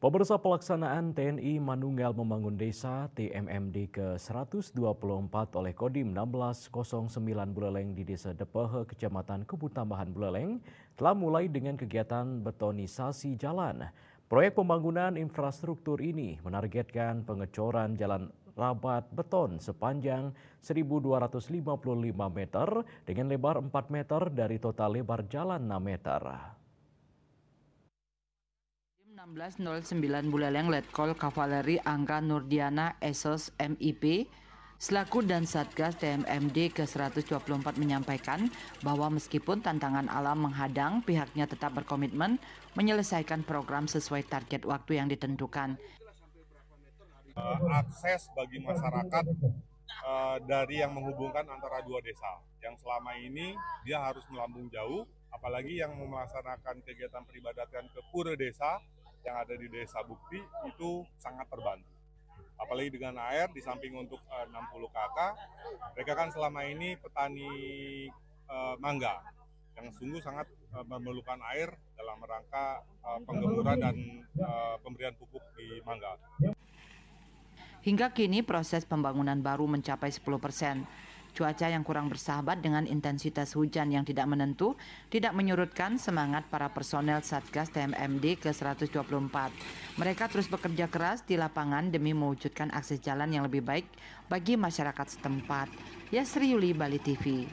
Pemirsa pelaksanaan TNI Manunggal Membangun Desa TMMD ke-124 oleh Kodim 1609 Buleleng di Desa Depehe, Kecamatan Kebun Tambahan Buleleng telah mulai dengan kegiatan betonisasi jalan. Proyek pembangunan infrastruktur ini menargetkan pengecoran jalan rabat beton sepanjang 1.255 meter dengan lebar 4 meter dari total lebar jalan 6 meter. 1609 Buleleng Letkol Kavaleri Angga Nurdiana Esos MIP selaku dan Satgas TMMD ke-124 menyampaikan bahwa meskipun tantangan alam menghadang, pihaknya tetap berkomitmen menyelesaikan program sesuai target waktu yang ditentukan. Akses bagi masyarakat dari yang menghubungkan antara dua desa yang selama ini dia harus melambung jauh, apalagi yang melaksanakan kegiatan peribadatan ke pura desa yang ada di Desa Bukti itu sangat terbantu. Apalagi dengan air di samping untuk 60 kakak, mereka kan selama ini petani mangga yang sungguh sangat memerlukan air dalam rangka penggemuran dan pemberian pupuk di mangga. Hingga kini proses pembangunan baru mencapai 10%. Cuaca yang kurang bersahabat dengan intensitas hujan yang tidak menentu tidak menyurutkan semangat para personel Satgas TMMD ke-124. Mereka terus bekerja keras di lapangan demi mewujudkan akses jalan yang lebih baik bagi masyarakat setempat. Yasri Yuli, Bali TV.